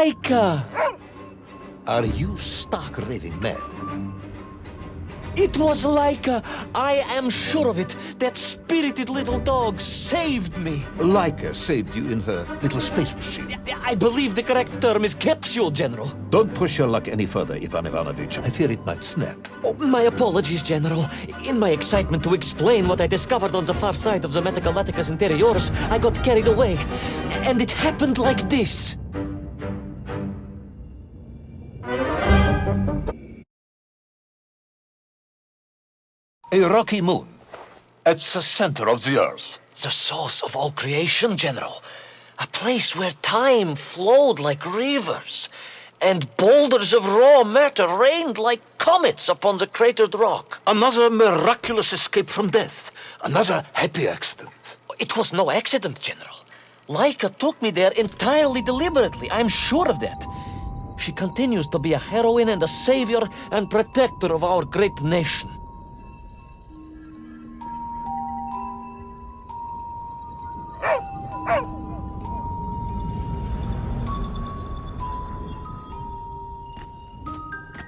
Laika! Are you stark raving mad? It was Laika. I am sure of it. That spirited little dog saved me. Laika saved you in her little space machine. I believe the correct term is capsule, General. Don't push your luck any further, Ivan Ivanovich. I fear it might snap. Oh, my apologies, General. In my excitement to explain what I discovered on the far side of the Metagalacticus Interiors, I got carried away. And it happened like this. A rocky moon. It's the center of the Earth. The source of all creation, General. A place where time flowed like rivers, and boulders of raw matter rained like comets upon the cratered rock. Another miraculous escape from death. Another happy accident. It was no accident, General. Laika took me there entirely deliberately. I'm sure of that. She continues to be a heroine and a savior and protector of our great nation.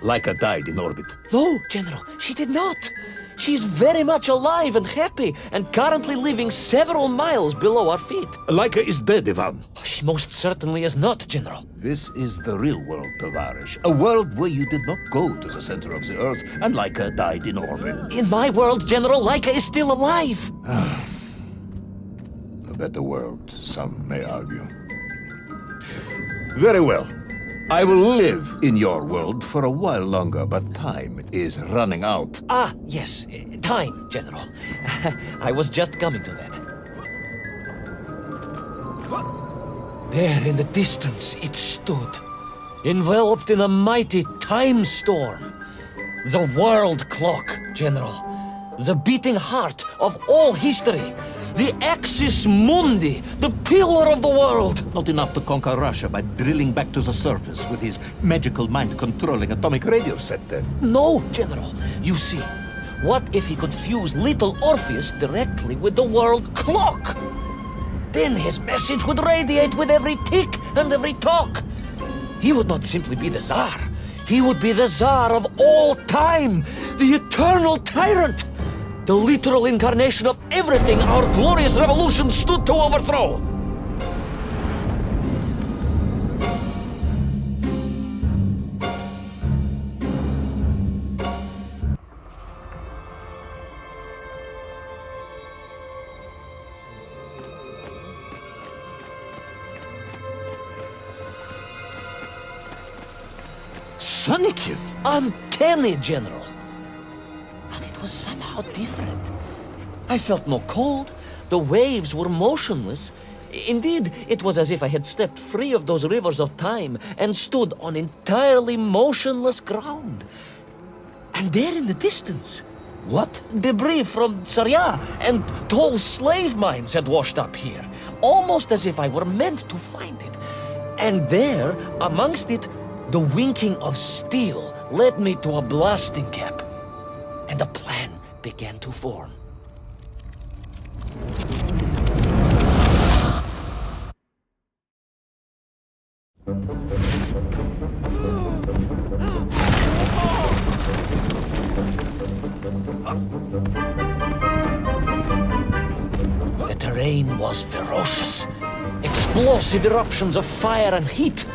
Laika died in orbit. No, General, she did not. She's very much alive and happy, and currently living several miles below our feet. Laika is dead, Ivan. She most certainly is not, General. This is the real world, Tovarish. A world where you did not go to the center of the Earth, and Laika died in orbit. In my world, General, Laika is still alive. A better world, some may argue. Very well. I will live in your world for a while longer, but time is running out. Ah, yes, time, General. I was just coming to that. There in the distance it stood, enveloped in a mighty time storm. The world clock, General. The beating heart of all history. The axis mundi, the pillar of the world. Not enough to conquer Russia by drilling back to the surface with his magical mind-controlling atomic radio set then. No, General. You see, what if he could fuse little Orpheus directly with the world clock? Then his message would radiate with every tick and every talk. He would not simply be the Tsar. He would be the Tsar of all time, the eternal tyrant. The literal incarnation of everything our glorious revolution stood to overthrow. Sonikiv! Uncanny, General. Was somehow different. I felt no cold. The waves were motionless. Indeed, it was as if I had stepped free of those rivers of time and stood on entirely motionless ground. And there in the distance, what? Debris from Tsarya and tall slave mines had washed up here, almost as if I were meant to find it. And there, amongst it, the winking of steel led me to a blasting cap. And a plan began to form. The terrain was ferocious. Explosive eruptions of fire and heat.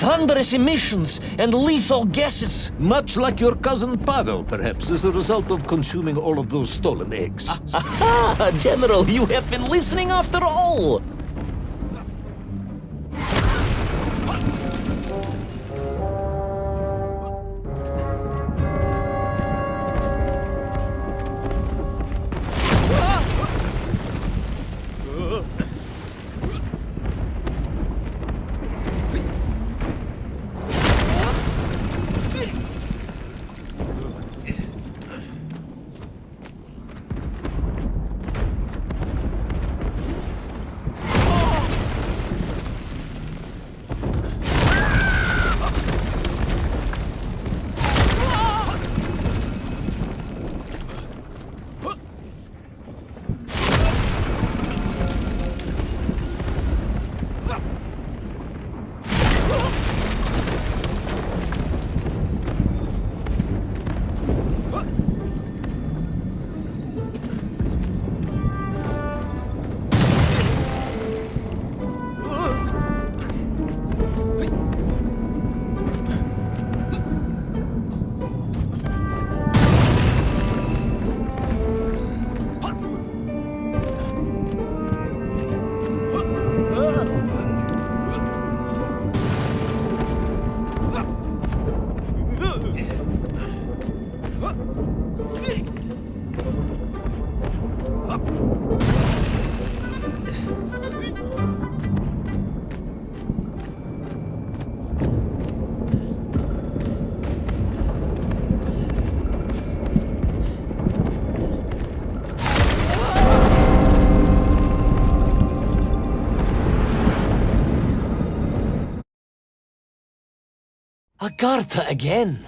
Thunderous emissions and lethal gases. Much like your cousin Pavel, perhaps, as a result of consuming all of those stolen eggs. Aha! General, you have been listening after all! Agartha again.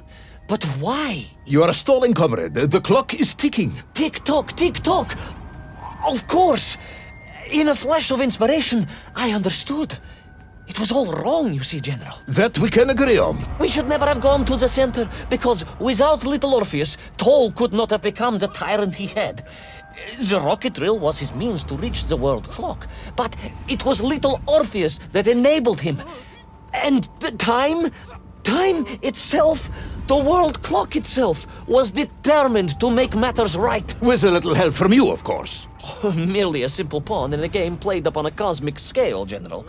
But why? You are stalling, comrade. The clock is ticking. Tick-tock, tick-tock! Of course! In a flash of inspiration, I understood. It was all wrong, you see, General. That we can agree on. We should never have gone to the center, because without little Orpheus, Toll could not have become the tyrant he had. The rocket drill was his means to reach the world clock, but it was little Orpheus that enabled him. And the time itself, the world clock itself, was determined to make matters right. With a little help from you, of course. Merely a simple pawn in a game played upon a cosmic scale, General.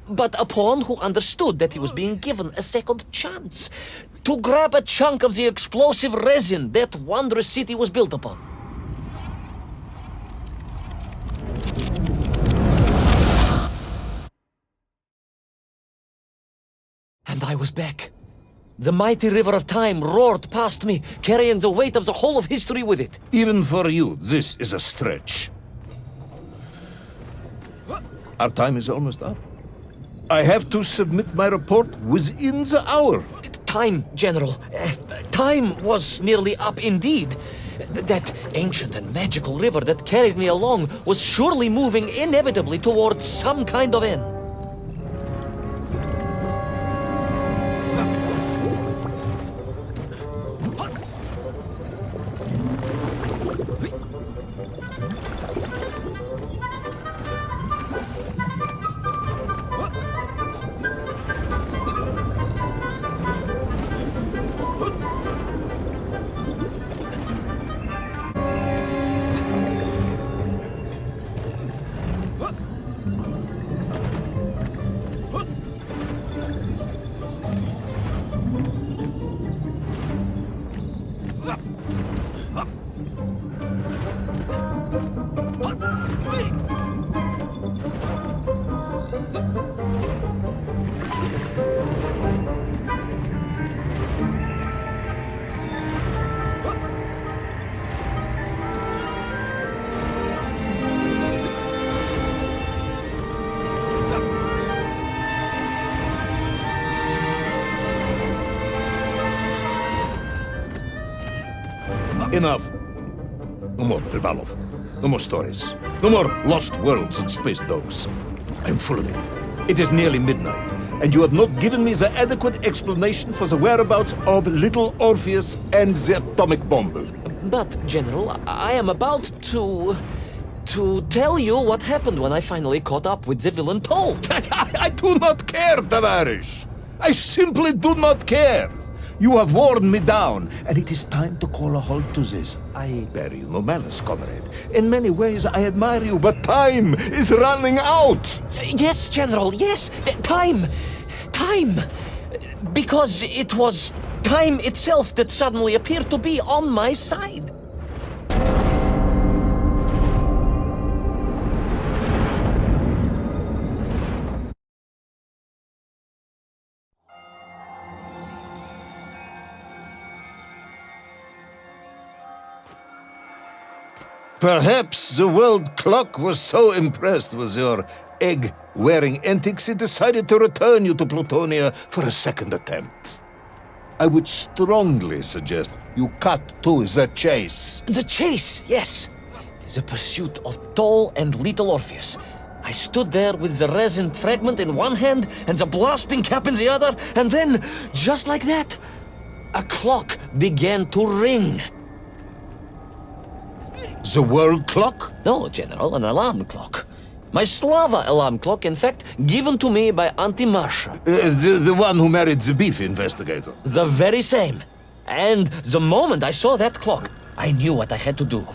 But a pawn who understood that he was being given a second chance to grab a chunk of the explosive resin that wondrous city was built upon. And I was back. The mighty river of time roared past me, carrying the weight of the whole of history with it. Even for you, this is a stretch. Our time is almost up. I have to submit my report within the hour. Time, General. Time was nearly up indeed. That ancient and magical river that carried me along was surely moving inevitably towards some kind of end. Enough. No more Privalov. No more stories. No more lost worlds and space dogs. I'm full of it. It is nearly midnight, and you have not given me the adequate explanation for the whereabouts of little Orpheus and the atomic bomb. But, General, I am about to tell you what happened when I finally caught up with the villain Toll. I do not care, Tavarish. I simply do not care. You have worn me down, and it is time to call a halt to this. I bear you no malice, comrade. In many ways, I admire you, but time is running out. Yes, General, yes. Time. Because it was time itself that suddenly appeared to be on my side. Perhaps the world clock was so impressed with your egg-wearing antics it decided to return you to Plutonia for a second attempt. I would strongly suggest you cut to the chase. The chase, yes. The pursuit of Toll and little Orpheus. I stood there with the resin fragment in one hand and the blasting cap in the other, and then, just like that, a clock began to ring. The world clock? No, General, an alarm clock. My Slava alarm clock, in fact, given to me by Auntie Marsha. The one who married the beef investigator. The very same. And the moment I saw that clock, I knew what I had to do.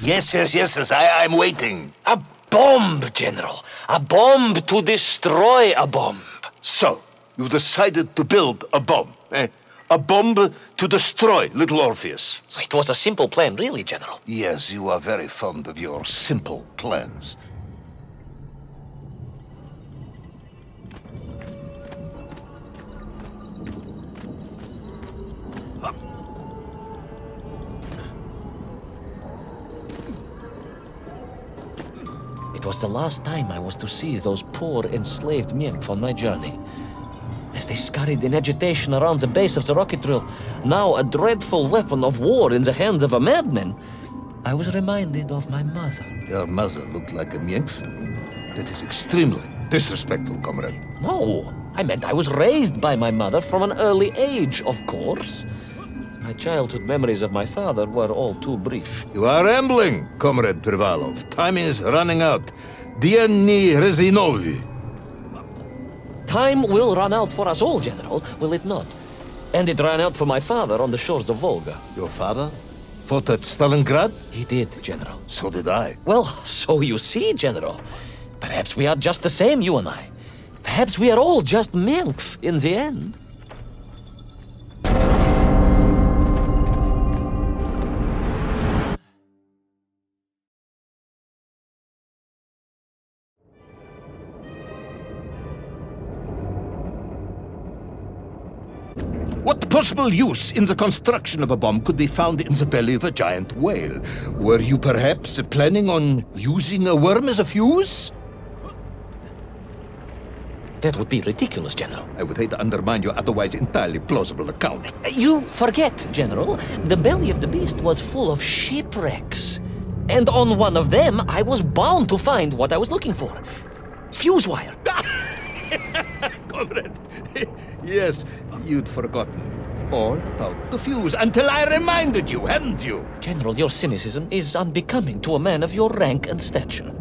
Yes, I'm waiting. A bomb, General. A bomb to destroy a bomb. So, you decided to build a bomb, eh? A bomb to destroy little Orpheus. It was a simple plan, really, General. Yes, you are very fond of your simple plans. It was the last time I was to see those poor enslaved Mienk on my journey. As they scurried in agitation around the base of the rocket drill, now a dreadful weapon of war in the hands of a madman, I was reminded of my mother. Your mother looked like a nymph? That is extremely disrespectful, comrade. No, I meant I was raised by my mother from an early age, of course. My childhood memories of my father were all too brief. You are rambling, Comrade Privalov. Time is running out. Diani Rezinovi. Time will run out for us all, General, will it not? And it ran out for my father on the shores of Volga. Your father fought at Stalingrad? He did, General. So did I. Well, so you see, General. Perhaps we are just the same, you and I. Perhaps we are all just Menkf in the end. What possible use in the construction of a bomb could be found in the belly of a giant whale? Were you perhaps planning on using a worm as a fuse? That would be ridiculous, General. I would hate to undermine your otherwise entirely plausible account. You forget, General. The belly of the beast was full of shipwrecks. And on one of them, I was bound to find what I was looking for. Fuse wire. Comrade, yes, you'd forgotten all about the fuse until I reminded you, hadn't you? General, your cynicism is unbecoming to a man of your rank and stature.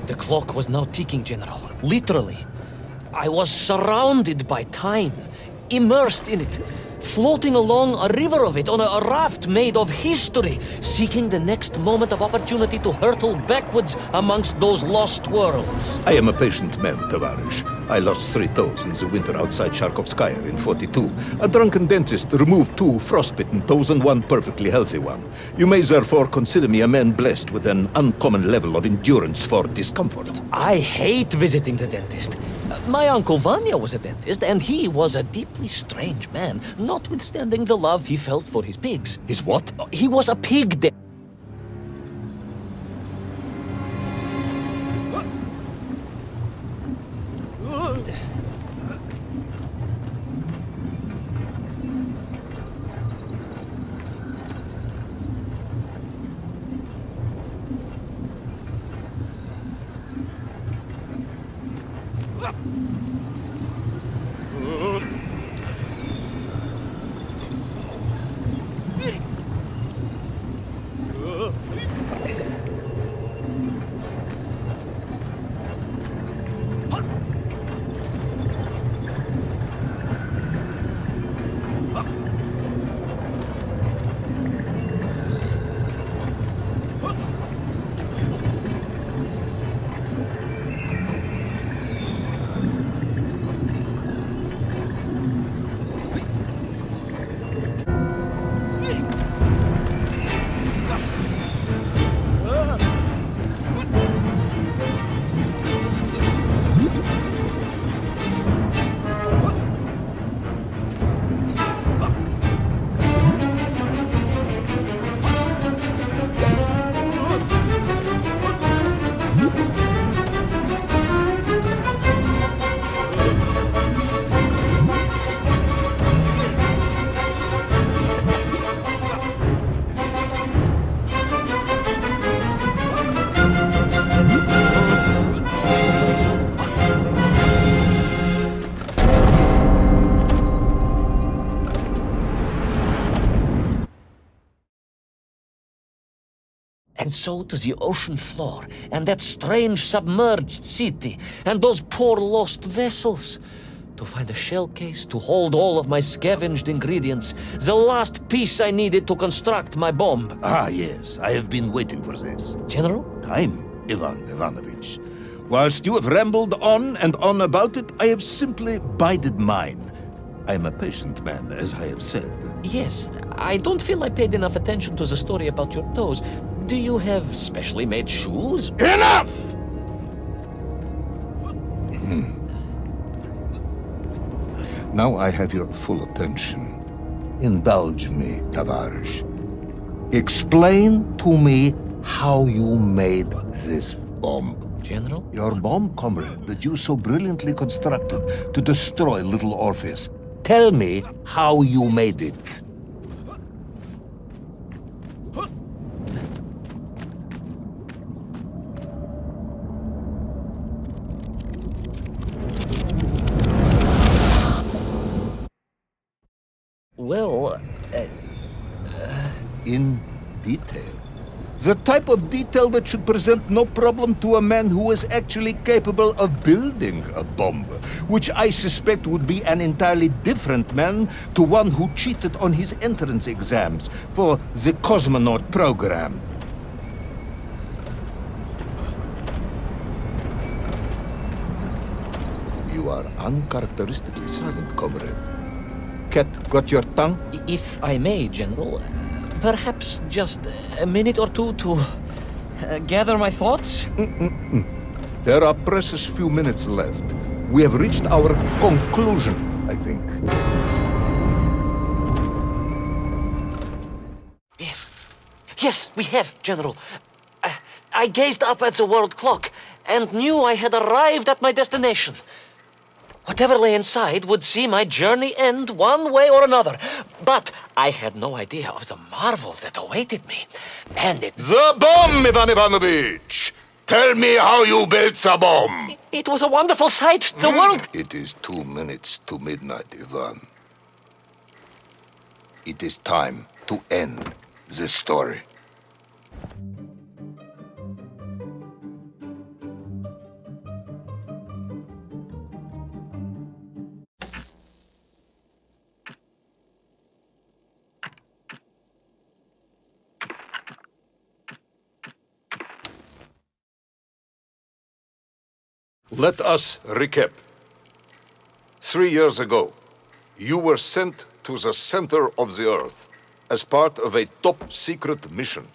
The clock was now ticking, General. Literally. I was surrounded by time, immersed in it, floating along a river of it on a raft made of history, seeking the next moment of opportunity to hurtle backwards amongst those lost worlds. I am a patient man, Tavarish. I lost 3 toes in the winter outside Sharkovskaya in 42. A drunken dentist removed 2 frostbitten toes and 1 perfectly healthy one. You may therefore consider me a man blessed with an uncommon level of endurance for discomfort. I hate visiting the dentist. My uncle Vanya was a dentist, and he was a deeply strange man, notwithstanding the love he felt for his pigs. His what? He was a pig dentist. And so to the ocean floor, and that strange submerged city, and those poor lost vessels. To find a shell case to hold all of my scavenged ingredients, the last piece I needed to construct my bomb. Ah, yes, I have been waiting for this. General? Time, Ivan Ivanovich. Whilst you have rambled on and on about it, I have simply bided mine. I am a patient man, as I have said. Yes, I don't feel I paid enough attention to the story about your toes. Do you have specially made shoes? Enough! Now I have your full attention. Indulge me, Tavarish. Explain to me how you made this bomb. General? Your bomb, comrade, that you so brilliantly constructed to destroy little Orpheus. Tell me how you made it. Well, In detail. The type of detail that should present no problem to a man who is actually capable of building a bomb, which I suspect would be an entirely different man to one who cheated on his entrance exams for the cosmonaut program. You are uncharacteristically silent, comrade. Cat, got your tongue? if I may, General, perhaps just a minute or two to gather my thoughts? There are precious few minutes left. We have reached our conclusion, I think. Yes, we have, General. I gazed up at the world clock and knew I had arrived at my destination. Whatever lay inside would see my journey end one way or another. But I had no idea of the marvels that awaited me. And The bomb, Ivan Ivanovich! Tell me how you built the bomb! it was a wonderful sight. The world... It is 2 minutes to midnight, Ivan. It is time to end this story. Let us recap. 3 years ago, you were sent to the center of the Earth as part of a top-secret mission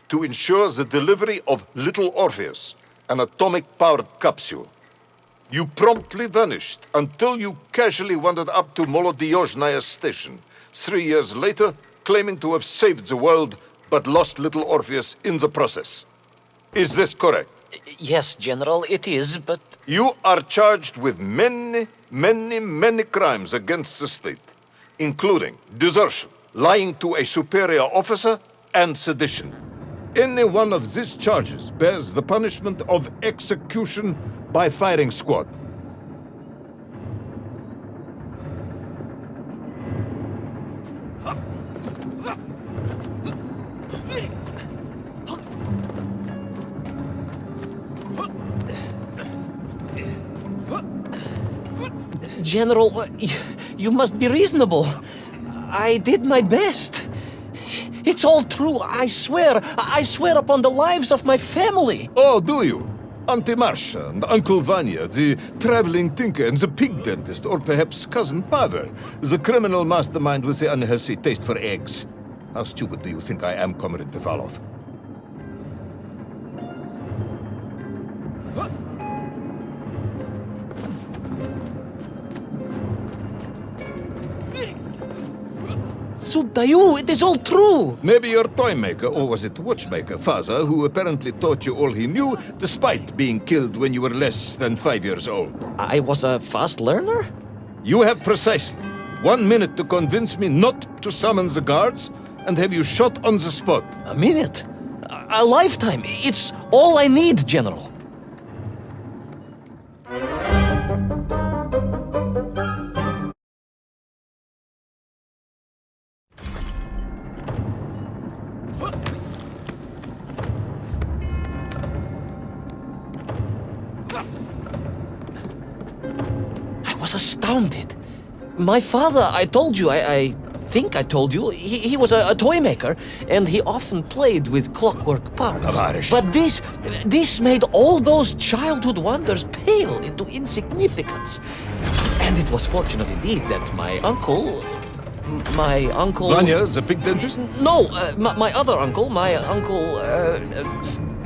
to ensure the delivery of little Orpheus, an atomic-powered capsule. You promptly vanished until you casually wandered up to Molodiyozhnaya station 3 years later, claiming to have saved the world but lost little Orpheus in the process. Is this correct? Yes, General, it is, but... You are charged with many crimes against the state, including desertion, lying to a superior officer, and sedition. Any one of these charges bears the punishment of execution by firing squad. General, you must be reasonable. I did my best. It's all true, I swear. I swear upon the lives of my family. Oh, do you? Auntie Marcia and Uncle Vanya, the traveling tinker and the pig dentist, or perhaps Cousin Pavel, the criminal mastermind with the unhealthy taste for eggs. How stupid do you think I am, Comrade Devalov? Sudayu, it is all true. Maybe your toy maker, or was it watchmaker, Faza, who apparently taught you all he knew, despite being killed when you were less than 5 years old. I was a fast learner? You have precisely 1 minute to convince me not to summon the guards, and have you shot on the spot. A minute? A lifetime. It's all I need, General. astounded. My father, I told you, I think I told you, he was a toy maker, and he often played with clockwork parts. Tavares. But this made all those childhood wonders pale into insignificance. And it was fortunate indeed that my uncle... Vanya, the pig dentist? No, my other uncle,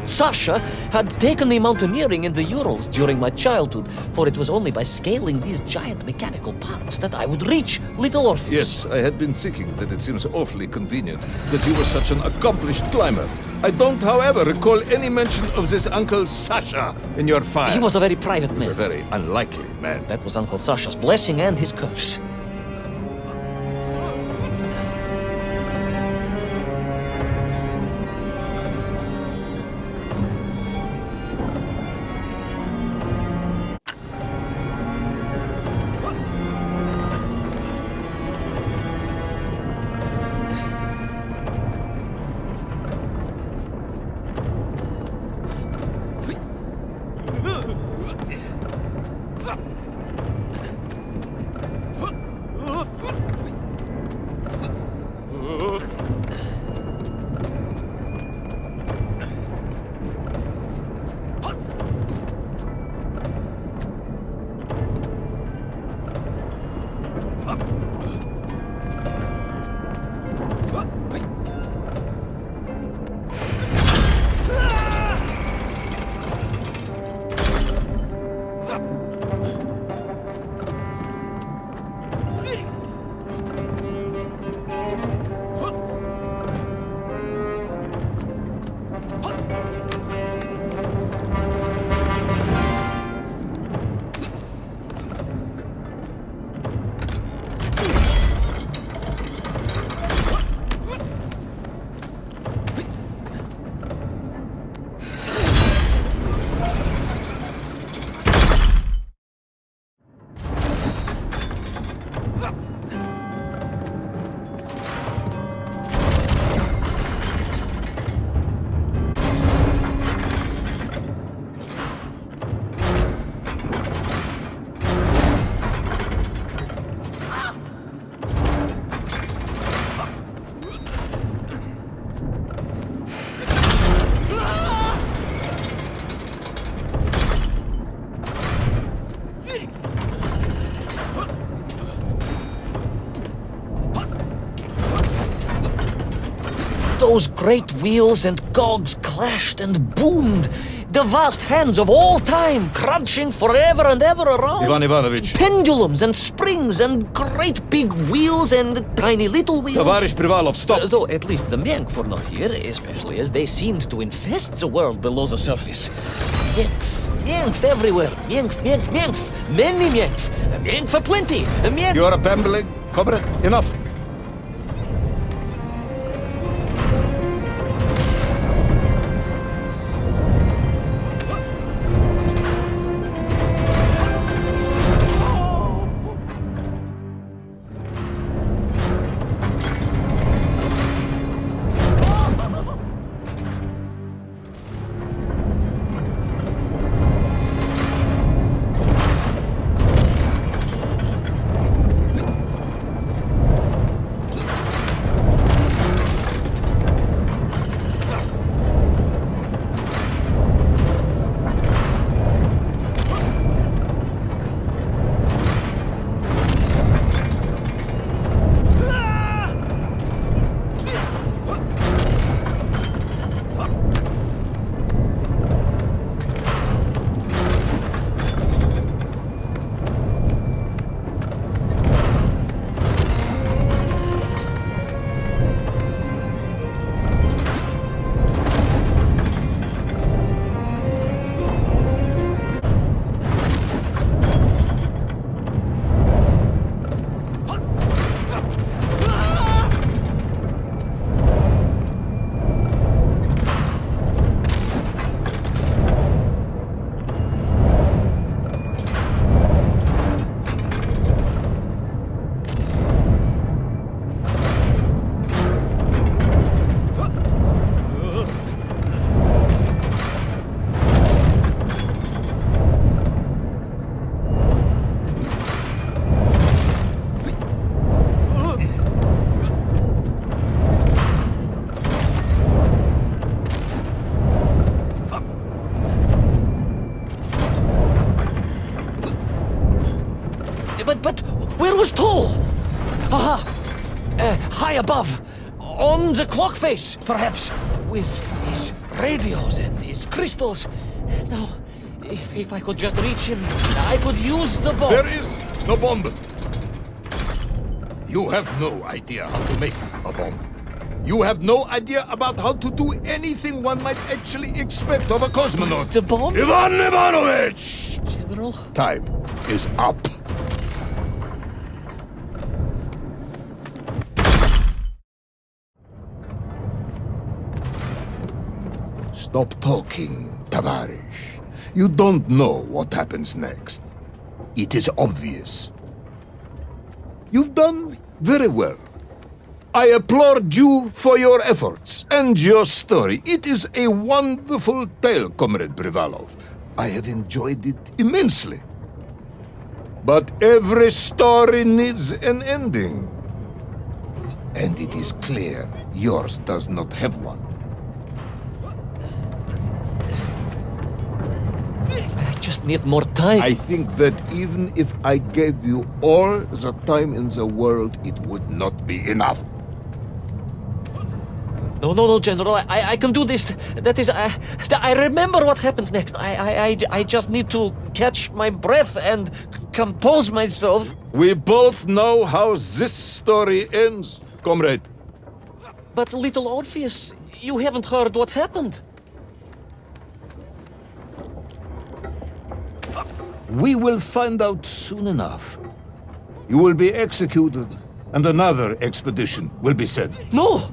Sasha, had taken me mountaineering in the Urals during my childhood, for it was only by scaling these giant mechanical parts that I would reach Little Orpheus. Yes, I had been thinking that it seems awfully convenient that you were such an accomplished climber. I don't, however, recall any mention of this Uncle Sasha in your file. He was a very private He was man. a very unlikely man. That was Uncle Sasha's blessing and his curse. Those great wheels and cogs clashed and boomed. The vast hands of all time crunching forever and ever around. Ivan Ivanovich. Pendulums and springs and great big wheels and tiny little wheels. Tavarish Privalov, stop! Though at least the Myenk were not here, especially as they seemed to infest the world below the surface. Myenk everywhere. Myenk. Many Myenk. Myenk for plenty. Myenk. You're a bambling. Comrade, enough. above, on the clock face, perhaps, with his radios and his crystals. Now, if I could just reach him, I could use the bomb. There is no bomb. You have no idea how to make a bomb. You have no idea about how to do anything one might actually expect of a cosmonaut. The bomb? Ivan Ivanovich! General? Time is up. Stop talking, Tavarish. You don't know what happens next. It is obvious. You've done very well. I applaud you for your efforts and your story. It is a wonderful tale, Comrade Privalov. I have enjoyed it immensely. But every story needs an ending. And it is clear yours does not have one. I just need more time. I think that even if I gave you all the time in the world, it would not be enough. No, General. I can do this. That is, I remember what happens next. I just need to catch my breath and compose myself. We both know how this story ends, comrade. But little Orpheus, you haven't heard what happened. We will find out soon enough. You will be executed, and another expedition will be sent. No,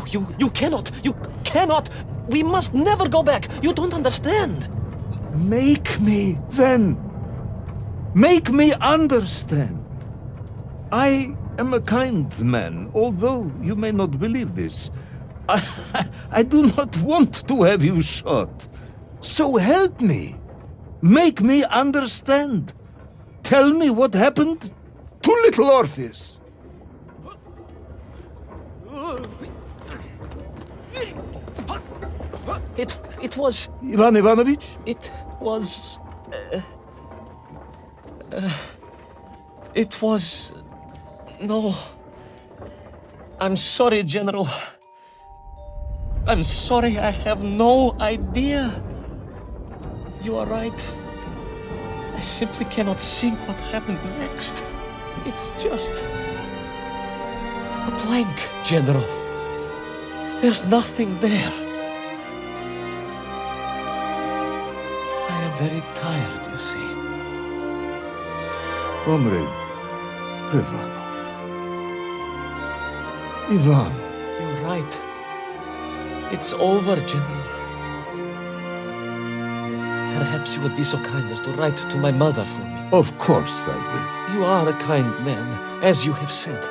you cannot. You cannot. We must never go back. You don't understand. Make me, then. Make me understand. I am a kind man, although you may not believe this. I do not want to have you shot. So help me. Make me understand. Tell me what happened to little Orpheus. It was... Ivan Ivanovich? It was... It was... No. I'm sorry, General. I'm sorry, I have no idea. You are right. I simply cannot think what happened next. It's just... a blank, General. There's nothing there. I am very tired, you see. Comrade Privalov. Ivan. You're right. It's over, General. Perhaps you would be so kind as to write to my mother for me. Of course I will. You are a kind man, as you have said.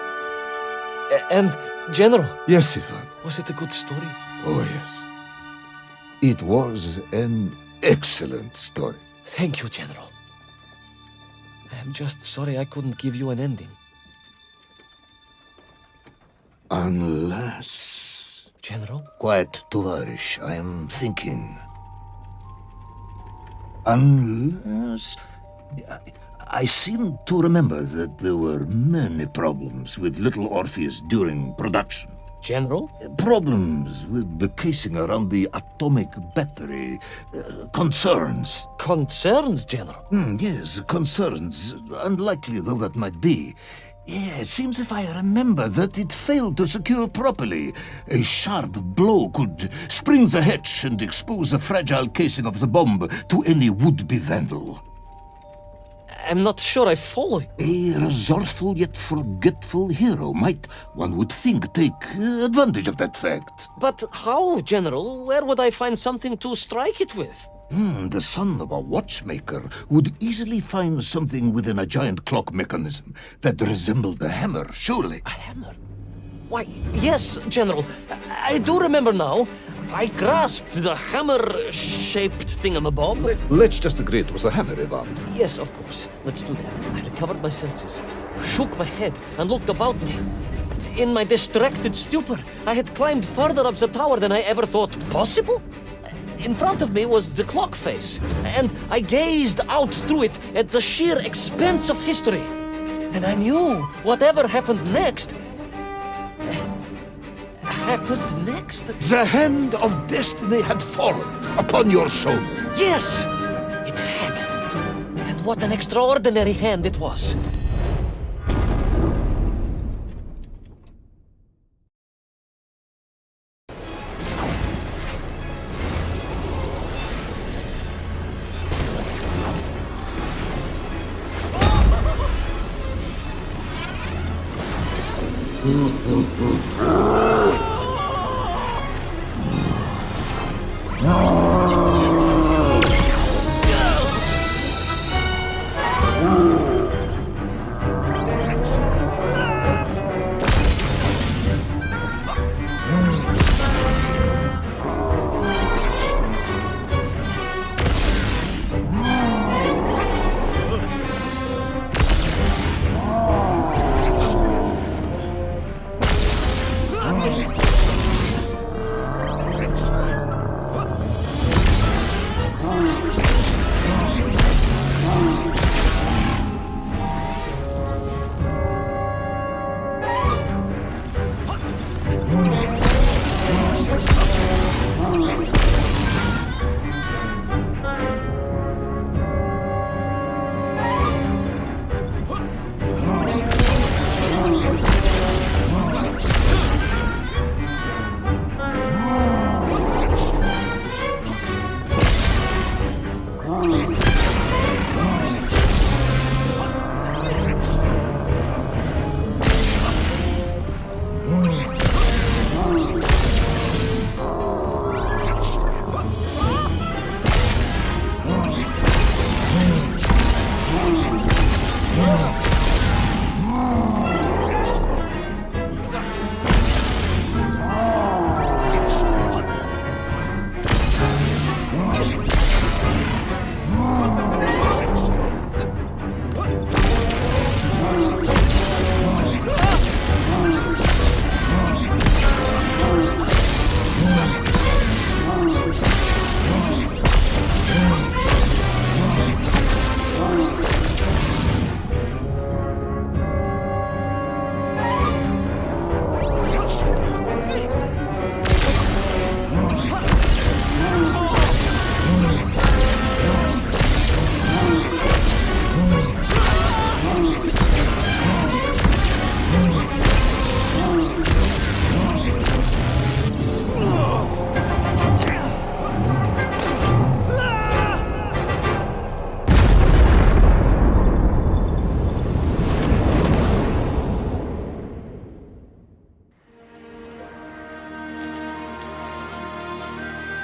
And, General... Yes, Ivan. Was it a good story? Oh, yes. It was an excellent story. Thank you, General. I am just sorry I couldn't give you an ending. Unless... General? Quiet, Tovarish. I am thinking. Unless... I seem to remember that there were many problems with little Orpheus during production. General? Problems with the casing around the atomic battery. Concerns. Concerns, General? Yes, concerns. Unlikely though that might be. Yeah, it seems if I remember that it failed to secure properly. A sharp blow could spring the hatch and expose the fragile casing of the bomb to any would-be vandal. I'm not sure I follow you. A resourceful yet forgetful hero might, one would think, take advantage of that fact. But how, General? Where would I find something to strike it with? The son of a watchmaker would easily find something within a giant clock mechanism that resembled a hammer, surely. A hammer? Why, yes, General. I do remember now. I grasped the hammer-shaped thingamabob. Let's just agree it was a hammer, Ivan. Yes, of course. Let's do that. I recovered my senses, shook my head, and looked about me. In my distracted stupor, I had climbed further up the tower than I ever thought possible. In front of me was the clock face, and I gazed out through it at the sheer expanse of history. And I knew whatever happened next happened next? The hand of destiny had fallen upon your shoulder. Yes! It had. And what an extraordinary hand it was.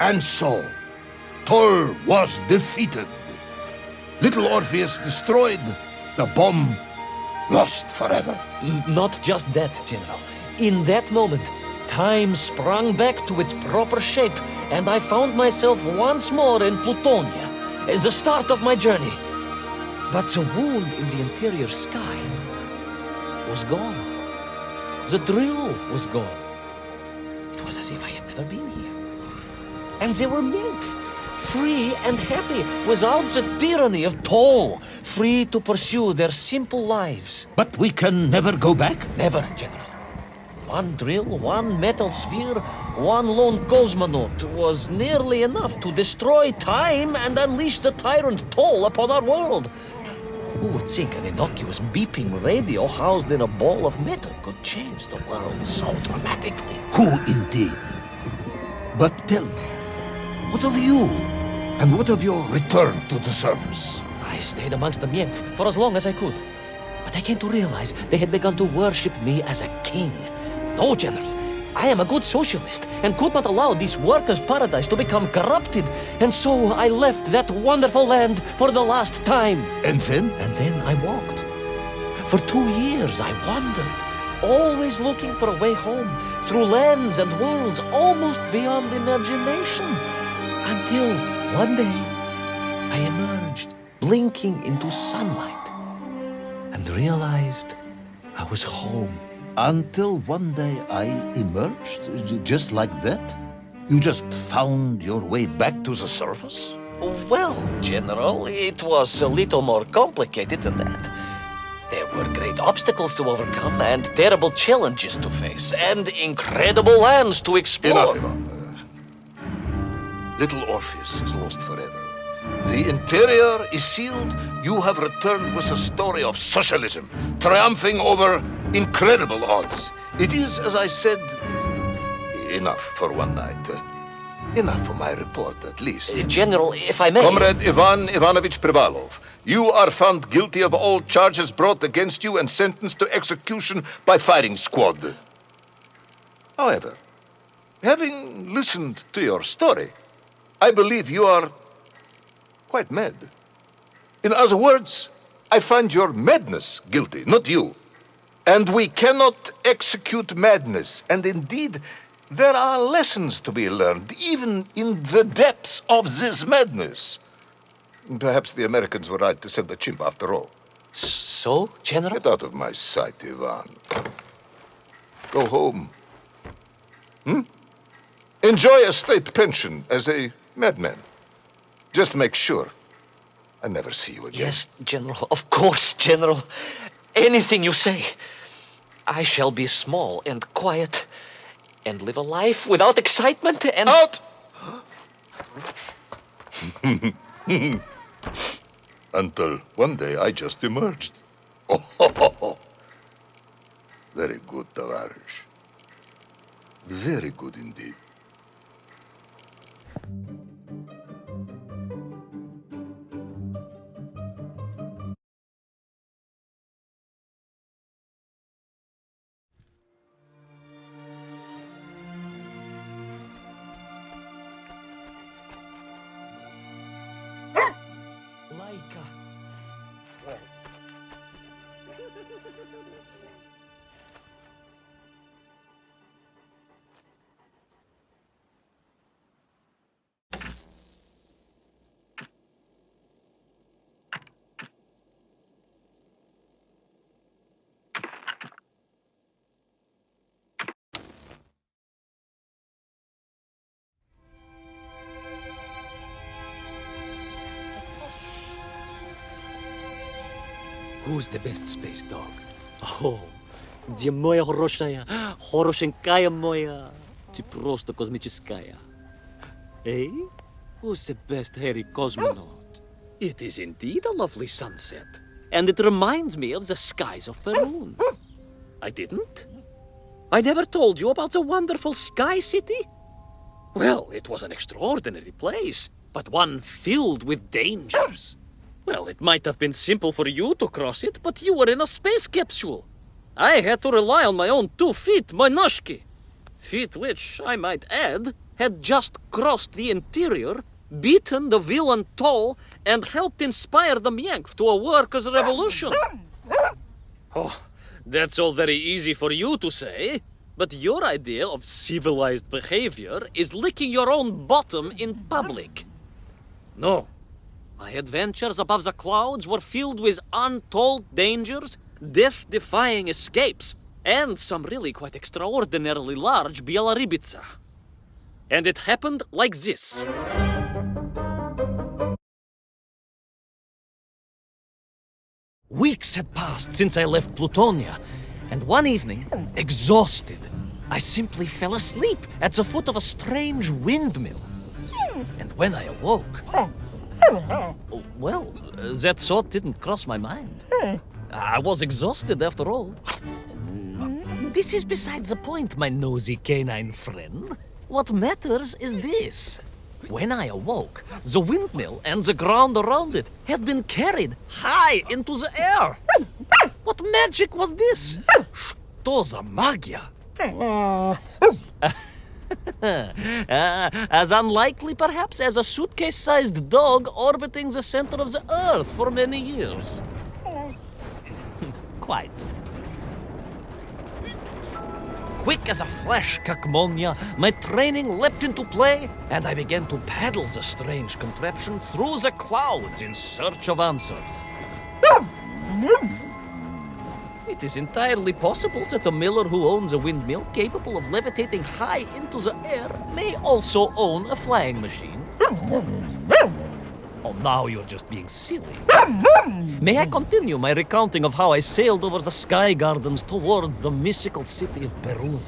And so, Thor was defeated. Little Orpheus destroyed, the bomb lost forever. Not just that, General. In that moment, time sprang back to its proper shape, and I found myself once more in Plutonia, as the start of my journey. But the wound in the interior sky was gone. The drill was gone. It was as if I had never been here. And they were nymph, free and happy, without the tyranny of toll, free to pursue their simple lives. But we can never go back? Never, General. One drill, one metal sphere, one lone cosmonaut was nearly enough to destroy time and unleash the tyrant toll upon our world. Who would think an innocuous beeping radio housed in a ball of metal could change the world so dramatically? Who indeed? But tell me, what of you? And what of your return to the surface? I stayed amongst the Mienk for as long as I could. But I came to realize they had begun to worship me as a king. No, General. I am a good socialist and could not allow this workers' paradise to become corrupted. And so I left that wonderful land for the last time. And then? And then I walked. For 2 years I wandered, always looking for a way home, through lands and worlds almost beyond imagination. Until one day I emerged, blinking into sunlight, and realized I was home. Until one day I emerged, just like that? You just found your way back to the surface? Well, General, it was a little more complicated than that. There were great obstacles to overcome, and terrible challenges to face, and incredible lands to explore. Enough, Ivan. Little Orpheus is lost forever. The interior is sealed. You have returned with a story of socialism, triumphing over incredible odds. It is, as I said, enough for one night. Enough for my report, at least. General, if I may... Comrade Ivan Ivanovich Privalov, you are found guilty of all charges brought against you and sentenced to execution by firing squad. However, having listened to your story, I believe you are quite mad. In other words, I find your madness guilty, not you. And we cannot execute madness. And indeed, there are lessons to be learned, even in the depths of this madness. Perhaps the Americans were right to send the chimp after all. So, General? Get out of my sight, Ivan. Go home. Enjoy a state pension as a madman. Just make sure I never see you again. Yes, General. Of course, General. Anything you say. I shall be small and quiet and live a life without excitement and... Out! Until one day I just emerged. Oh, very good, Tavarish. Very good indeed. Laika. Who's the best space dog? Oh, где моя хорошая, хорошенькая моя, ты просто космическая. Eh? Who's the best hairy cosmonaut? It is indeed a lovely sunset, and it reminds me of the skies of Peru. I didn't? I never told you about the wonderful Sky City? Well, it was an extraordinary place, but one filled with dangers. Well, it might have been simple for you to cross it, but you were in a space capsule. I had to rely on my own 2 feet, my noshki. Feet which, I might add, had just crossed the interior, beaten the villain Toll, and helped inspire the Myank to a workers' revolution. Oh, that's all very easy for you to say, but your idea of civilized behavior is licking your own bottom in public. No. My adventures above the clouds were filled with untold dangers, death-defying escapes, and some really quite extraordinarily large Bielorybitsa. And it happened like this. Weeks had passed since I left Plutonia, and one evening, exhausted, I simply fell asleep at the foot of a strange windmill. And when I awoke... Well, that thought didn't cross my mind. I was exhausted after all. This is beside the point, my nosy canine friend. What matters is this. When I awoke, the windmill and the ground around it had been carried high into the air. What magic was this? Что за магия? As unlikely, perhaps, as a suitcase-sized dog orbiting the center of the Earth for many years. Quite. Quick as a flash, Kakmonia, my training leapt into play, and I began to paddle the strange contraption through the clouds in search of answers. It is entirely possible that a miller who owns a windmill capable of levitating high into the air may also own a flying machine. Oh, now you're just being silly. May I continue my recounting of how I sailed over the sky gardens towards the mystical city of Peru?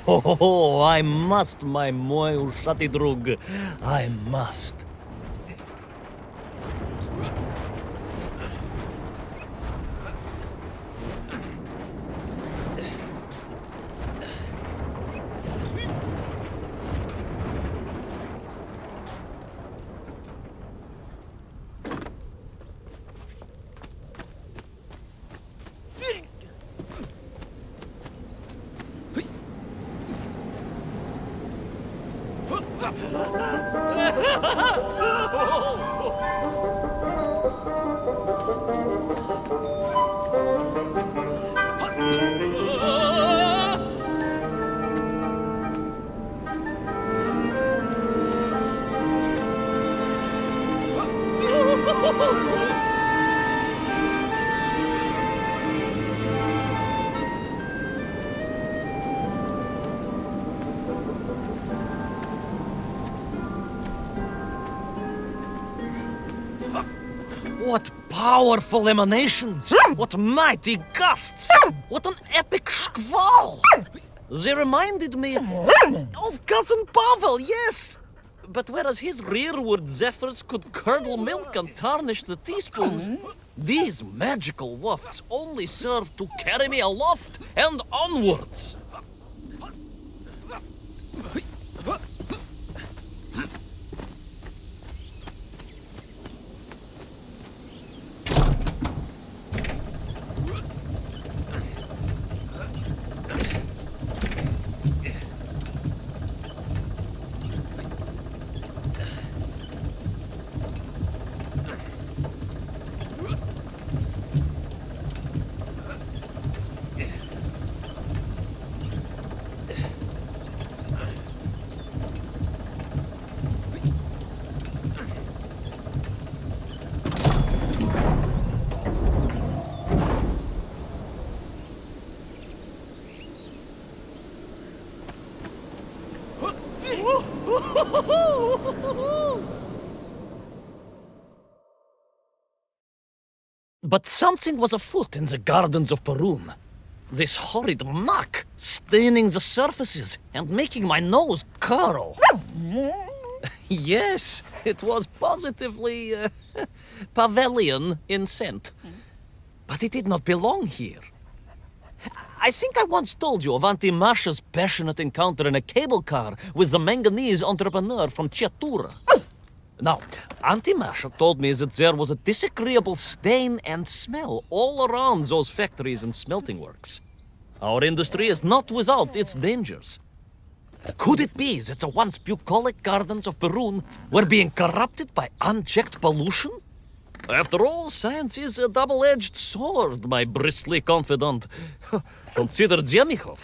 Oh, I must, my moi ushati drug. I must. What powerful emanations! What mighty gusts! What an epic squall! They reminded me of Cousin Pavel, yes! But whereas his rearward zephyrs could curdle milk and tarnish the teaspoons, these magical wafts only serve to carry me aloft and onwards. But something was afoot in the gardens of Perun. This horrid muck staining the surfaces and making my nose curl. Yes, it was positively Pavelian in scent. But it did not belong here. I think I once told you of Auntie Masha's passionate encounter in a cable car with the manganese entrepreneur from Chiatura. Now, Auntie Masha told me that there was a disagreeable stain and smell all around those factories and smelting works. Our industry is not without its dangers. Could it be that the once bucolic gardens of Perun were being corrupted by unchecked pollution? After all, science is a double-edged sword, my bristly confidant. Consider Demikhov.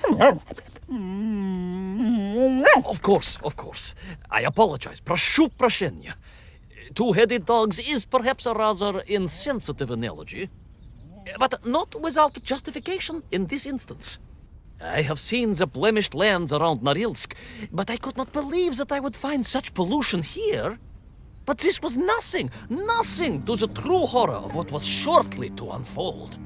Of course. I apologize. Прошу прощения. Two-headed dogs is perhaps a rather insensitive analogy, but not without justification in this instance. I have seen the blemished lands around Norilsk, but I could not believe that I would find such pollution here. But this was nothing to the true horror of what was shortly to unfold.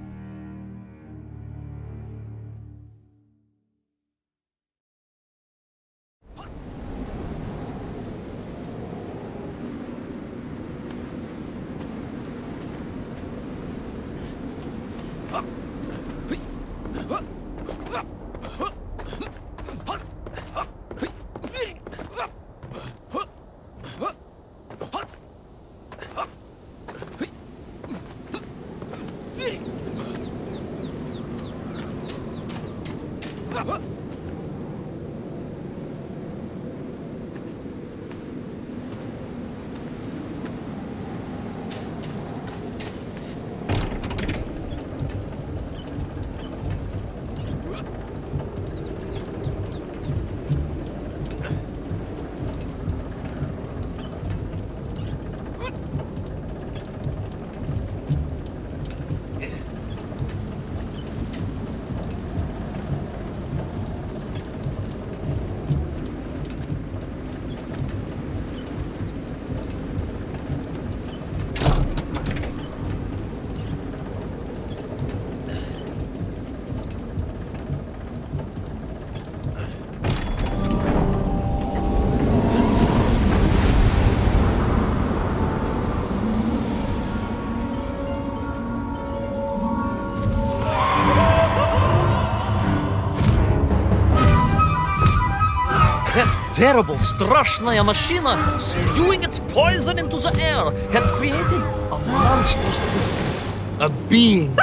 terrible Strashnaya machina, spewing its poison into the air, had created a monstrous thing. A being.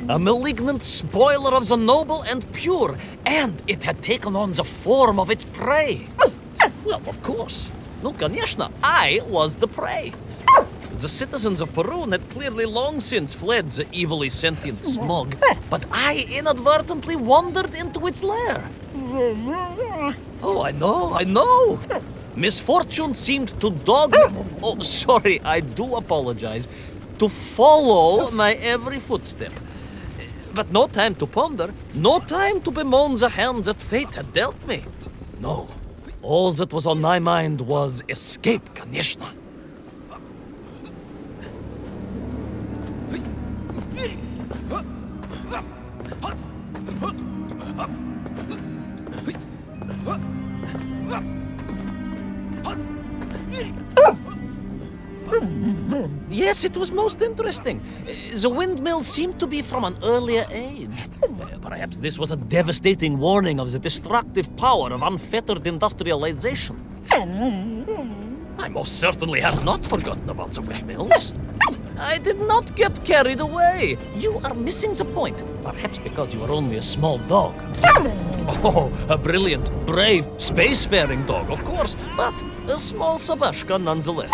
A malignant spoiler of the noble and pure. And it had taken on the form of its prey. Well, of course. No, конечно, I was the prey. The citizens of Perun had clearly long since fled the evilly sentient smog, but I inadvertently wandered into its lair. Oh, I know. Misfortune seemed to dog me. Oh, sorry, I do apologize. To follow my every footstep. But no time to ponder, no time to bemoan the hand that fate had dealt me. No, all that was on my mind was escape, конечно. Yes, it was most interesting. The windmill seemed to be from an earlier age. Perhaps this was a devastating warning of the destructive power of unfettered industrialization. I most certainly had not forgotten about the windmills. I did not get carried away. You are missing the point. Perhaps because you are only a small dog. Oh, a brilliant, brave, spacefaring dog, of course, but a small Sabashka nonetheless.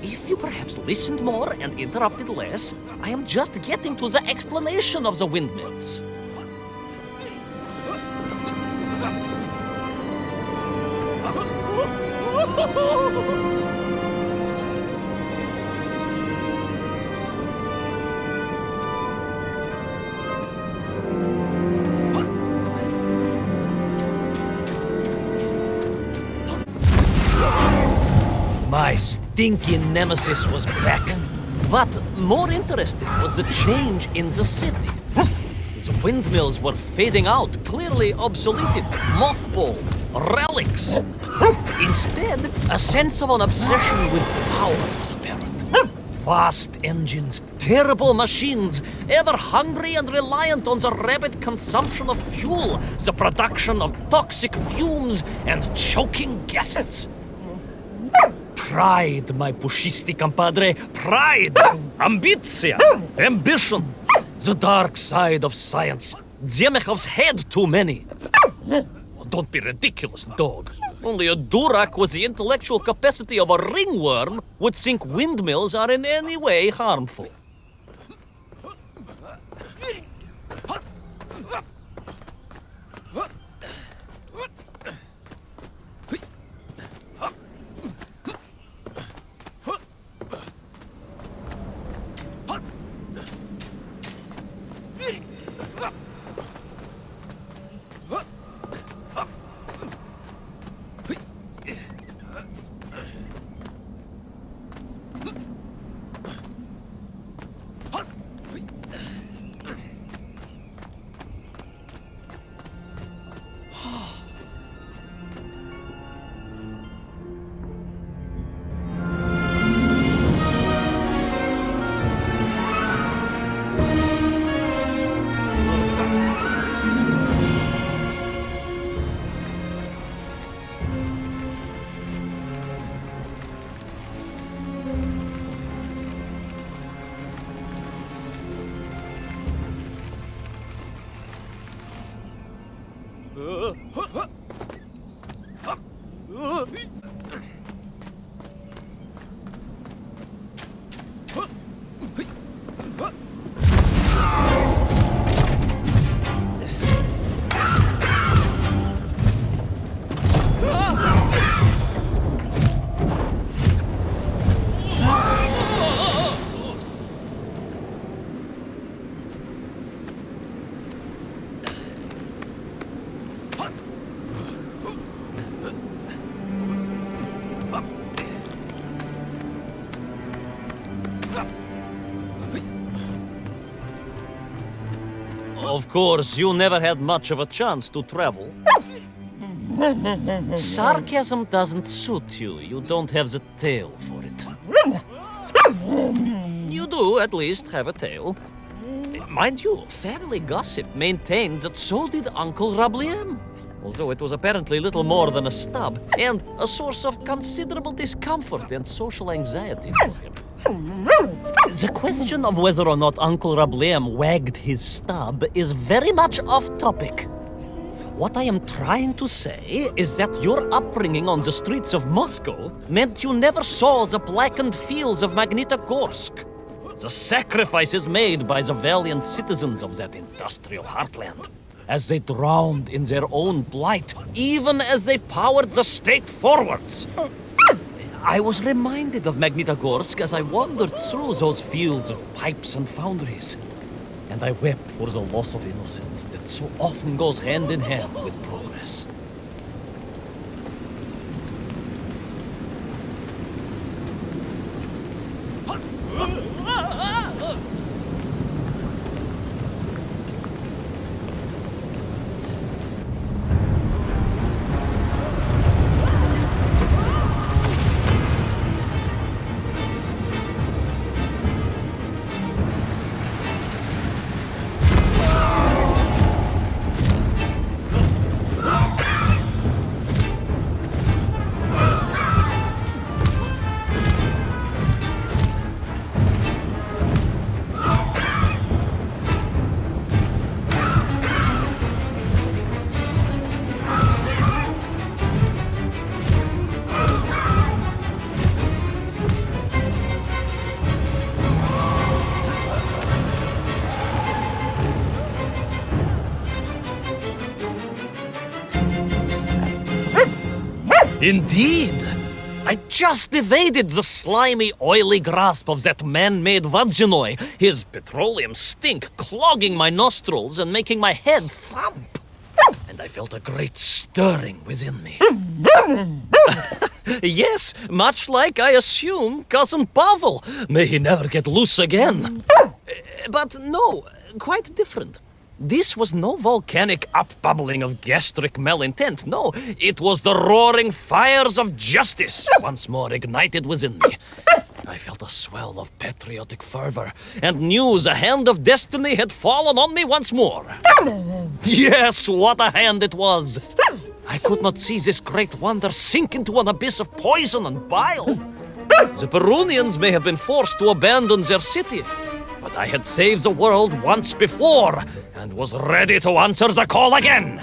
If you perhaps listened more and interrupted less, I am just getting to the explanation of the windmills. My stinking nemesis was back. But more interesting was the change in the city. The windmills were fading out, clearly obsoleted, mothballed, relics. Instead, a sense of an obsession with power was apparent. Vast engines, terrible machines, ever hungry and reliant on the rapid consumption of fuel, the production of toxic fumes and choking gases. Pride, my pushisti compadre, pride, ambitia, ambition, the dark side of science. Zemechov's had too many. Don't be ridiculous, dog. Only a durak with the intellectual capacity of a ringworm would think windmills are in any way harmful. Of course, you never had much of a chance to travel. Sarcasm doesn't suit you. You don't have the tail for it. You do, at least, have a tail. Mind you, family gossip maintained that so did Uncle Rabliem. although it was apparently little more than a stub and a source of considerable discomfort and social anxiety for him. The question of whether or not Uncle Rablaim wagged his stub is very much off topic. What I am trying to say is that your upbringing on the streets of Moscow meant you never saw the blackened fields of Magnitogorsk. The sacrifices made by the valiant citizens of that industrial heartland, as they drowned in their own blight, even as they powered the state forwards. I was reminded of Magnitogorsk as I wandered through those fields of pipes and foundries, and I wept for the loss of innocence that so often goes hand in hand with progress. Indeed! I just evaded the slimy, oily grasp of that man-made Vadzinoi, his petroleum stink clogging my nostrils and making my head thump. And I felt a great stirring within me. Yes, much like I assume Cousin Pavel. May he never get loose again. But no, quite different. This was no volcanic upbubbling of gastric malintent. No, it was the roaring fires of justice once more ignited within me. I felt a swell of patriotic fervor and knew the hand of destiny had fallen on me once more. Yes, what a hand it was! I could not see this great wonder sink into an abyss of poison and bile. The Perunians may have been forced to abandon their city, but I had saved the world once before and was ready to answer the call again.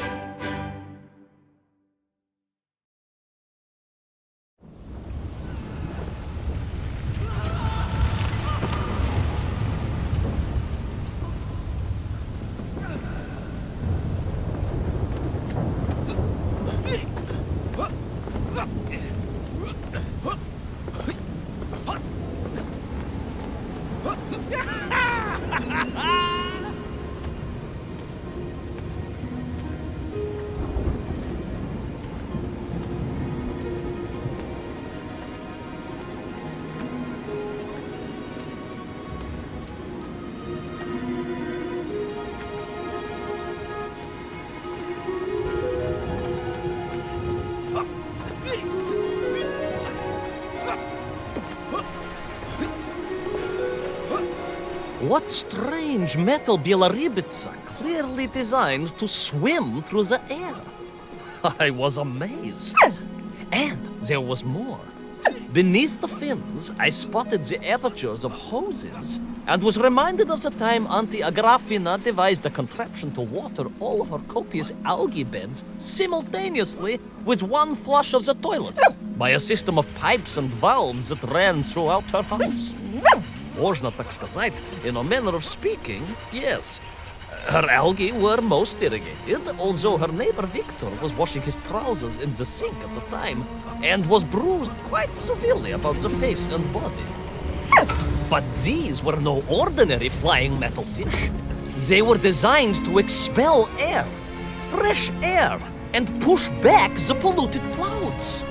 What strange metal Bielaribitsa clearly designed to swim through the air? I was amazed. And there was more. Beneath the fins, I spotted the apertures of hoses and was reminded of the time Auntie Agrafina devised a contraption to water all of her copious algae beds simultaneously with one flush of the toilet by a system of pipes and valves that ran throughout her house. Можно так сказать, in a manner of speaking, yes. Her algae were most irrigated, although her neighbor Victor was washing his trousers in the sink at the time and was bruised quite severely about the face and body. But these were no ordinary flying metal fish. They were designed to expel air, fresh air, and push back the polluted clouds.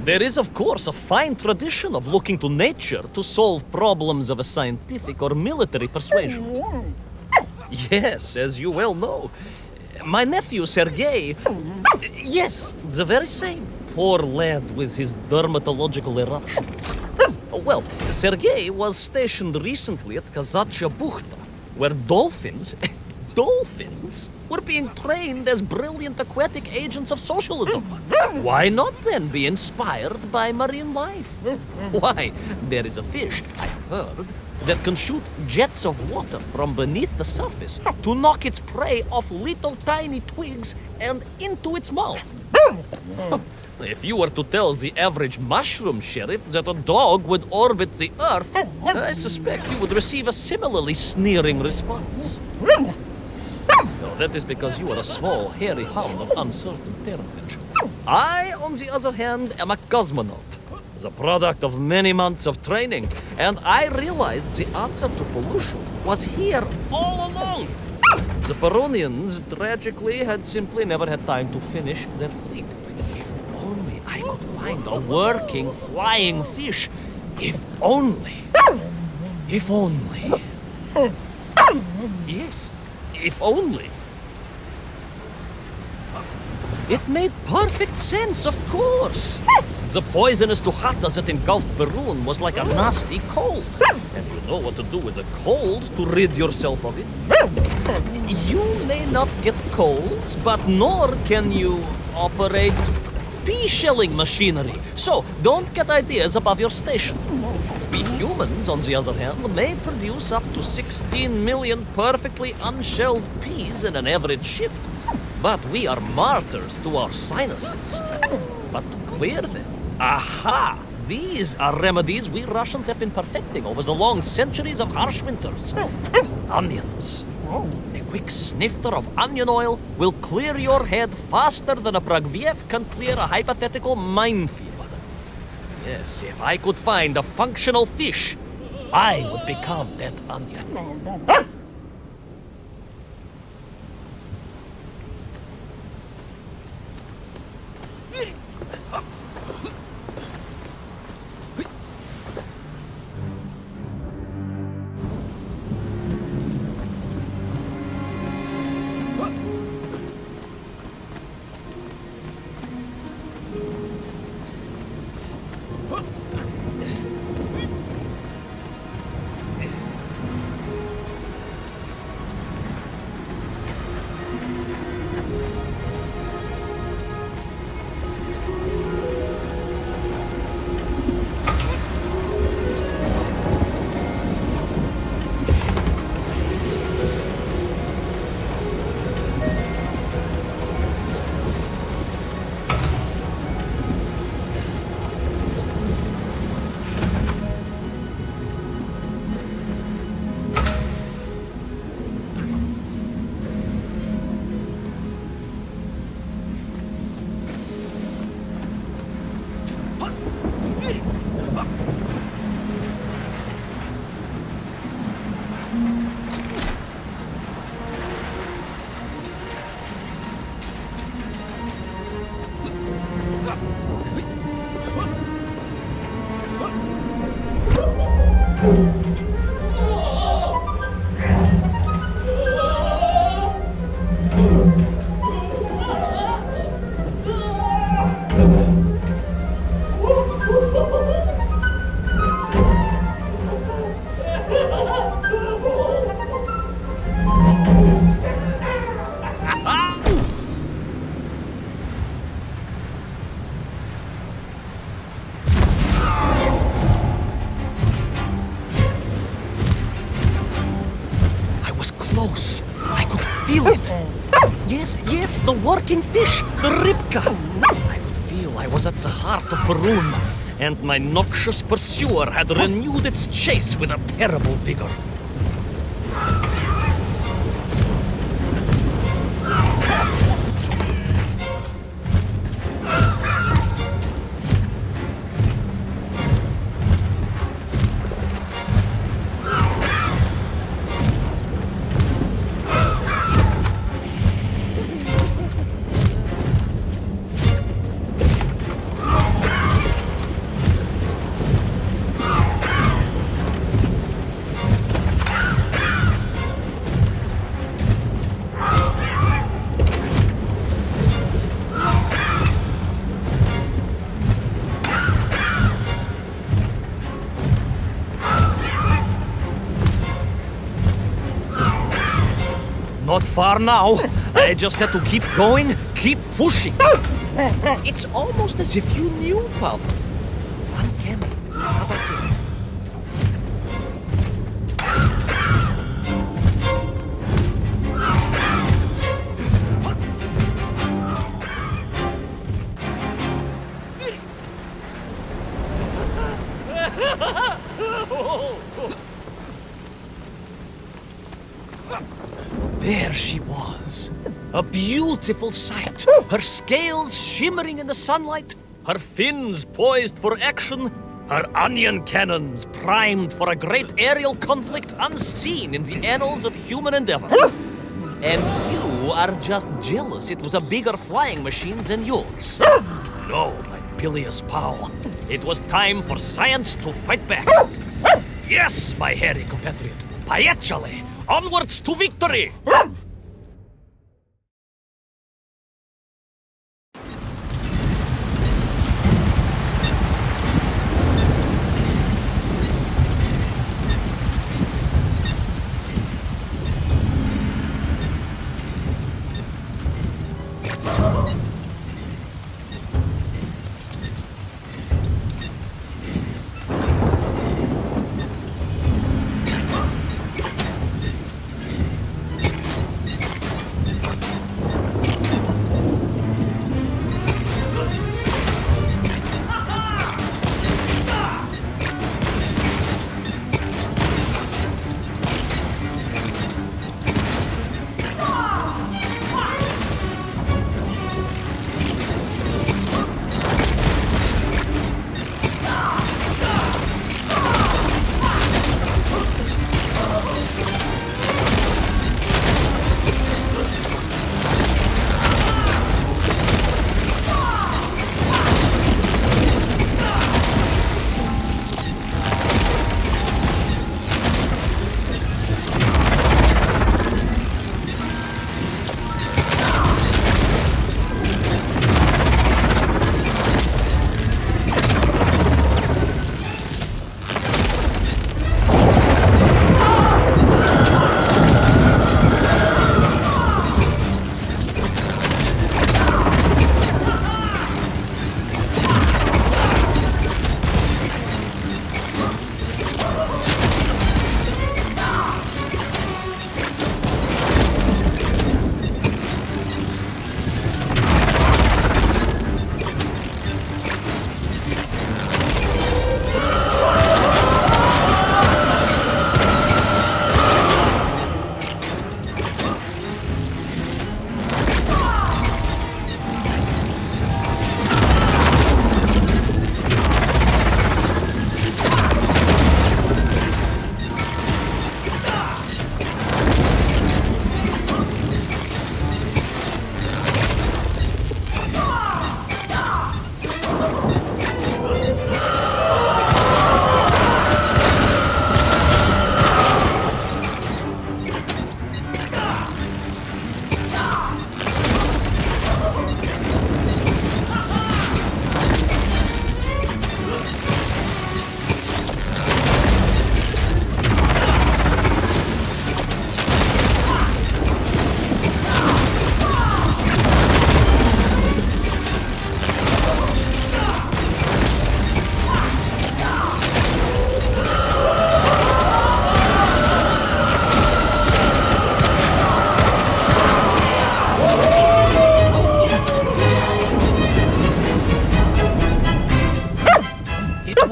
There is, of course, a fine tradition of looking to nature to solve problems of a scientific or military persuasion. Yes, as you well know. My nephew, Sergei... Yes, the very same. Poor lad with his dermatological eruptions. Well, Sergei was stationed recently at Kazacha Buchta, where dolphins... dolphins? Were being trained as brilliant aquatic agents of socialism. Why not then be inspired by marine life? Why, there is a fish, I've heard, that can shoot jets of water from beneath the surface to knock its prey off little tiny twigs and into its mouth. If you were to tell the average mushroom sheriff that a dog would orbit the Earth, I suspect you would receive a similarly sneering response. No, that is because you are a small, hairy hound of uncertain parentage. I, on the other hand, am a cosmonaut, the product of many months of training, and I realized the answer to pollution was here all along. The Peronians, tragically, had simply never had time to finish their fleet. If only I could find a working, flying fish. If only. If only. Yes. If only. It made perfect sense, of course. The poisonous Duhata that engulfed Perun was like a nasty cold. And you know what to do with a cold to rid yourself of it. You may not get colds, but nor can you operate pea-shelling machinery. So, don't get ideas above your station. We humans, on the other hand, may produce up to 16 million perfectly unshelled peas in an average shift. But we are martyrs to our sinuses. But to clear them, aha! These are remedies we Russians have been perfecting over the long centuries of harsh winters. Onions. A quick snifter of onion oil will clear your head faster than a Pragviev can clear a hypothetical minefield. Yes, if I could find a functional fish, I would become that onion. Close. I could feel it. Yes, the working fish, the ribka. I could feel I was at the heart of Perun, and my noxious pursuer had renewed its chase with a terrible vigor. Not far now. I just had to keep going, keep pushing. It's almost as if you knew, Pavel. Uncanny. How about it? There she was. A beautiful sight. Her scales shimmering in the sunlight, her fins poised for action, her onion cannons primed for a great aerial conflict unseen in the annals of human endeavor. And you are just jealous it was a bigger flying machine than yours. No, my bilious pal. It was time for science to fight back. Yes, my hairy compatriot. Paechale! Onwards to victory!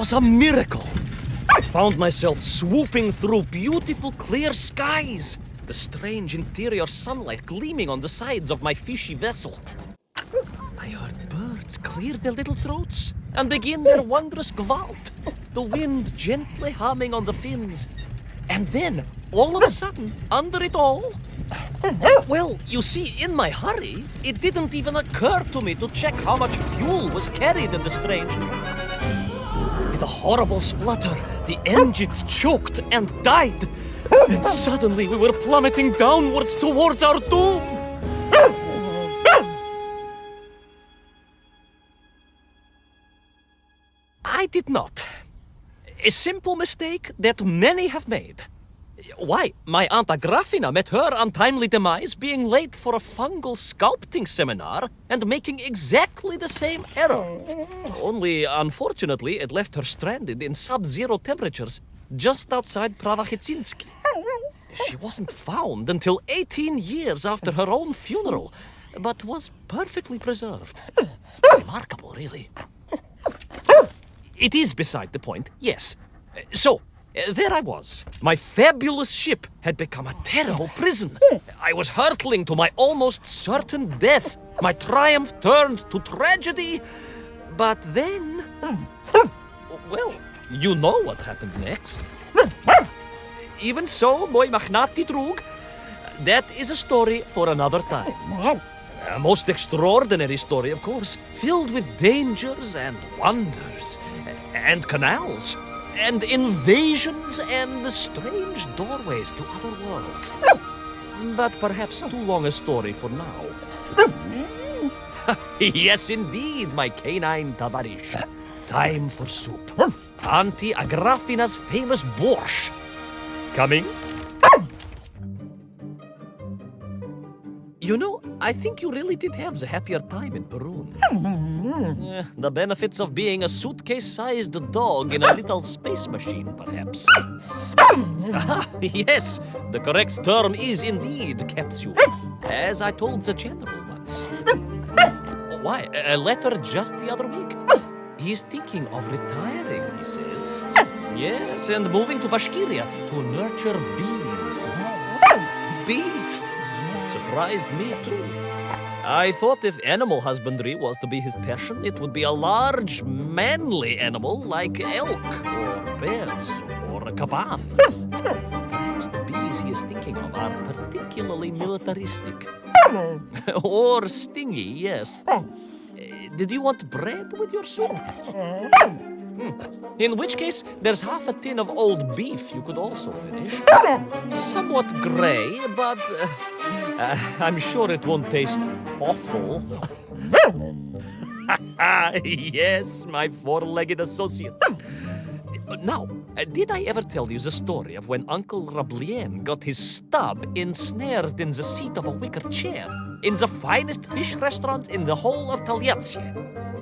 was a miracle. I found myself swooping through beautiful clear skies, the strange interior sunlight gleaming on the sides of my fishy vessel. I heard birds clear their little throats and begin their wondrous gvalt, the wind gently humming on the fins. And then, all of a sudden, under it all... Well, you see, in my hurry, it didn't even occur to me to check how much fuel was carried in the strange craft. With a horrible splutter, the engines choked and died. And suddenly we were plummeting downwards towards our doom. I did not. A simple mistake that many have made. Why, my Aunt Agrafina met her untimely demise being late for a fungal sculpting seminar and making exactly the same error. Only, unfortunately, it left her stranded in sub-zero temperatures just outside Pravachitsinsk. She wasn't found until 18 years after her own funeral, but was perfectly preserved. Remarkable, really. It is beside the point, yes. So, there I was. My fabulous ship had become a terrible prison. I was hurtling to my almost certain death. My triumph turned to tragedy. But then... Well, you know what happened next. Even so, moi magnati drug, that is a story for another time. A most extraordinary story, of course, filled with dangers and wonders, and canals, and invasions, and strange doorways to other worlds. But perhaps too long a story for now. Yes, indeed, my canine tavarish. Time for soup. Auntie Agrafina's famous borscht. Coming? You know, I think you really did have the happier time in Peru. The benefits of being a suitcase-sized dog in a little space machine, perhaps. Yes, the correct term is indeed capsule, as I told the general once. Why, a letter just the other week. He's thinking of retiring, he says. Yes, and moving to Bashkiria to nurture bees. Bees? Surprised me too. I thought if animal husbandry was to be his passion, it would be a large, manly animal like elk, or bears, or a caban. Perhaps the bees he is thinking of are particularly militaristic. Or stingy, yes. Did you want bread with your soup? In which case, there's half a tin of old beef you could also finish. Somewhat gray, but I'm sure it won't taste awful. Yes, my four-legged associate. Now, did I ever tell you the story of when Uncle Rablien got his stub ensnared in the seat of a wicker chair in the finest fish restaurant in the whole of Taliatsia?